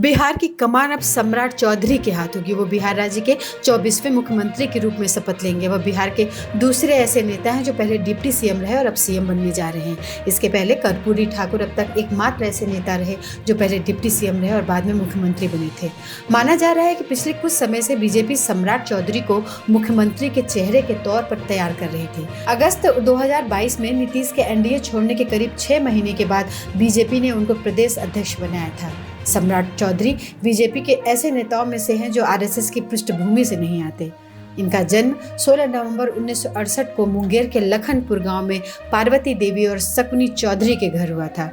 बिहार की कमान अब सम्राट चौधरी के हाथ होगी। वो बिहार राज्य के 24वें मुख्यमंत्री के रूप में शपथ लेंगे। वह बिहार के दूसरे ऐसे नेता हैं जो पहले डिप्टी सीएम रहे और अब सीएम बनने जा रहे हैं। इसके पहले कर्पूरी ठाकुर अब तक एकमात्र ऐसे नेता रहे जो पहले डिप्टी सीएम रहे और बाद में मुख्यमंत्री बने थे। माना जा रहा है कि पिछले कुछ समय से बीजेपी सम्राट चौधरी को मुख्यमंत्री के चेहरे के तौर पर तैयार कर रही थी। अगस्त 2022 में नीतीश के एनडीए छोड़ने के करीब 6 महीने के बाद बीजेपी ने उनको प्रदेश अध्यक्ष बनाया था। सम्राट चौधरी बीजेपी के ऐसे नेताओं में से हैं जो आरएसएस की पृष्ठभूमि से नहीं आते। इनका जन्म 16 नवंबर 1968 को मुंगेर के लखनपुर गांव में पार्वती देवी और शकुनी चौधरी के घर हुआ था।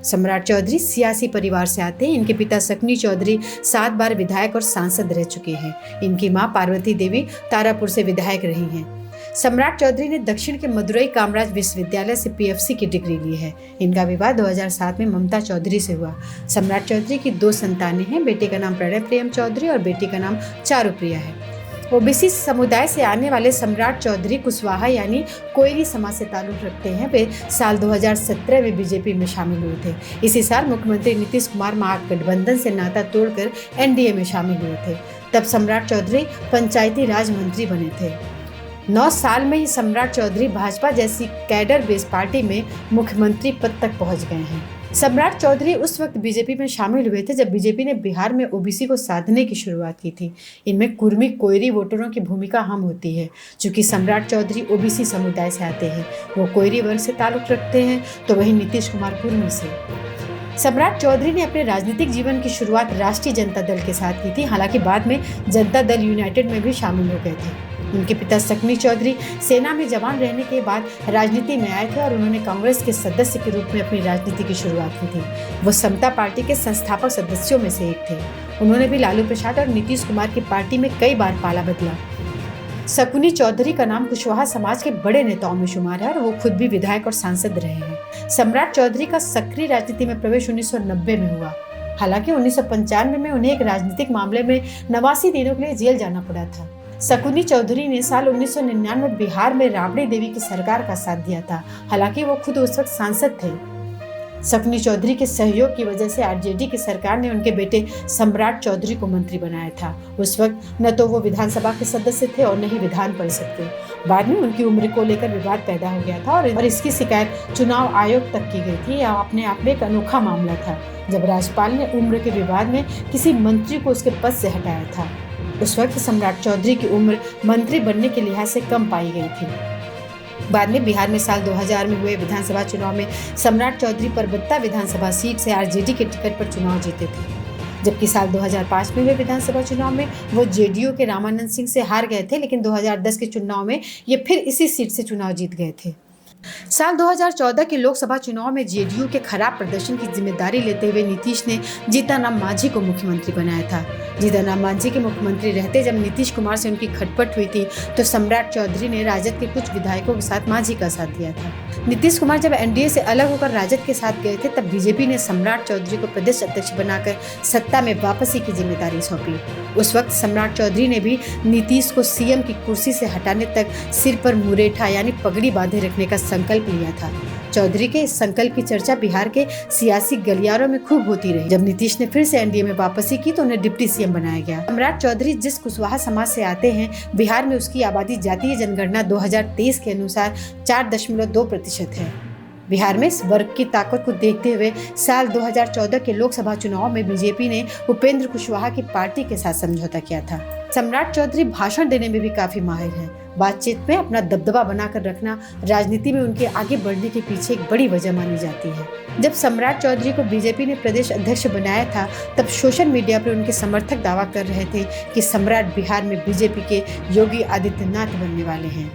सम्राट चौधरी सियासी परिवार से आते हैं। इनके पिता शकुनी चौधरी 7 बार विधायक और सांसद रह चुके हैं। इनकी मां पार्वती देवी तारापुर से विधायक रही हैं। सम्राट चौधरी ने दक्षिण के मदुरई कामराज विश्वविद्यालय से पीएफसी की डिग्री ली है। इनका विवाह 2007 में ममता चौधरी से हुआ। सम्राट चौधरी की 2 संतानें हैं। बेटे का नाम प्रणय प्रियम चौधरी और बेटी का नाम चारुप्रिया है। ओबीसी समुदाय से आने वाले सम्राट चौधरी कुशवाहा यानी कोयरी समाज से ताल्लुक रखते हैं। वे साल 2017 में बीजेपी में शामिल हुए थे। इसी साल मुख्यमंत्री नीतीश कुमार महागठबंधन से नाता तोड़कर एनडीए में शामिल हुए थे। तब सम्राट चौधरी पंचायती राज मंत्री बने थे। 9 साल में ही सम्राट चौधरी भाजपा जैसी कैडर बेस पार्टी में मुख्यमंत्री पद तक पहुंच गए हैं। सम्राट चौधरी उस वक्त बीजेपी में शामिल हुए थे जब बीजेपी ने बिहार में ओबीसी को साधने की शुरुआत की थी। इनमें कुर्मी कोयरी वोटरों की भूमिका अहम होती है। चूंकि सम्राट चौधरी ओबीसी समुदाय से आते हैं, वो कोयरी वर्ग से ताल्लुक रखते हैं, तो वहीं नीतीश कुमार कुर्मी से। सम्राट चौधरी ने अपने राजनीतिक जीवन की शुरुआत राष्ट्रीय जनता दल के साथ की थी। हालांकि बाद में जनता दल यूनाइटेड में भी शामिल हो गए थे। उनके पिता शकुनी चौधरी सेना में जवान रहने के बाद राजनीति में आए थे और उन्होंने कांग्रेस के सदस्य के रूप में अपनी राजनीति की शुरुआत की थी। वो समता पार्टी के संस्थापक सदस्यों में से एक थे। उन्होंने भी लालू प्रसाद और नीतीश कुमार की पार्टी में कई बार पाला बदला। शकुनी चौधरी का नाम कुशवाहा समाज के बड़े नेताओं में शुमार है और वो खुद भी विधायक और सांसद रहे हैं। सम्राट चौधरी का सक्रिय राजनीति में प्रवेश 1990 में हुआ। हालांकि 1995 में उन्हें एक राजनीतिक मामले में 89 दिनों के लिए जेल जाना पड़ा था। शकुनी चौधरी ने साल 1999 बिहार में राबड़ी देवी की सरकार का साथ दिया था। हालांकि वो खुद उस वक्त सांसद थे। शकुनी चौधरी के सहयोग की वजह से आरजेडी की सरकार ने उनके बेटे सम्राट चौधरी को मंत्री बनाया था। उस वक्त न तो वो विधानसभा के सदस्य थे और न ही विधान परिषद के। बाद में उनकी उम्र को लेकर विवाद पैदा हो गया था और इसकी शिकायत चुनाव आयोग तक की गई थी। यह अपने आप में एक अनोखा मामला था जब राज्यपाल ने उम्र के विवाद में किसी मंत्री को उसके पद से हटाया था। उस वक्त सम्राट चौधरी की उम्र मंत्री बनने के लिहाज से कम पाई गई थी। बाद में बिहार में साल 2000 में हुए विधानसभा चुनाव में सम्राट चौधरी परबत्ता विधानसभा सीट से आरजेडी के टिकट पर चुनाव जीते थे। जबकि साल 2005 में हुए विधानसभा चुनाव में वो जेडीयू के रामानंद सिंह से हार गए थे, लेकिन 2010 के चुनाव में ये फिर इसी सीट से चुनाव जीत गए थे। साल 2014 के लोकसभा चुनाव में जेडीयू के खराब प्रदर्शन की जिम्मेदारी लेते हुए नीतीश ने जीतनराम मांझी को मुख्यमंत्री बनाया था। जीतनराम मांझी के मुख्यमंत्री रहते जब नीतीश कुमार से उनकी खटपट हुई थी तो सम्राट चौधरी ने राजद के कुछ विधायकों के साथ मांझी का साथ दिया था। नीतीश कुमार जब एनडीए से अलग होकर राजद के साथ गए थे तब बीजेपी ने सम्राट चौधरी को प्रदेश अध्यक्ष बनाकर सत्ता में वापसी की जिम्मेदारी सौंपी। उस वक्त सम्राट चौधरी ने भी नीतीश को सीएम की कुर्सी से हटाने तक सिर पर मुरेठा यानी पगड़ी बांधे रखने का संकल्प लिया था। चौधरी के इस संकल्प की चर्चा बिहार के सियासी गलियारों में खूब होती रही। जब नीतीश ने फिर से एनडीए में वापसी की तो उन्हें डिप्टी सीएम बनाया गया। सम्राट चौधरी जिस कुशवाहा समाज से आते हैं, बिहार में उसकी आबादी जातीय जनगणना 2023 के अनुसार 4.2% है। बिहार में इस वर्ग की ताकत को देखते हुए साल 2014 के लोकसभा चुनाव में बीजेपी ने उपेंद्र कुशवाहा की पार्टी के साथ समझौता किया था। सम्राट चौधरी भाषण देने में भी काफी माहिर हैं। बातचीत में अपना दबदबा बनाकर रखना राजनीति में उनके आगे बढ़ने के पीछे एक बड़ी वजह मानी जाती है। जब सम्राट चौधरी को बीजेपी ने प्रदेश अध्यक्ष बनाया था तब सोशल मीडिया पर उनके समर्थक दावा कर रहे थे कि सम्राट बिहार में बीजेपी के योगी आदित्यनाथ बनने वाले हैं।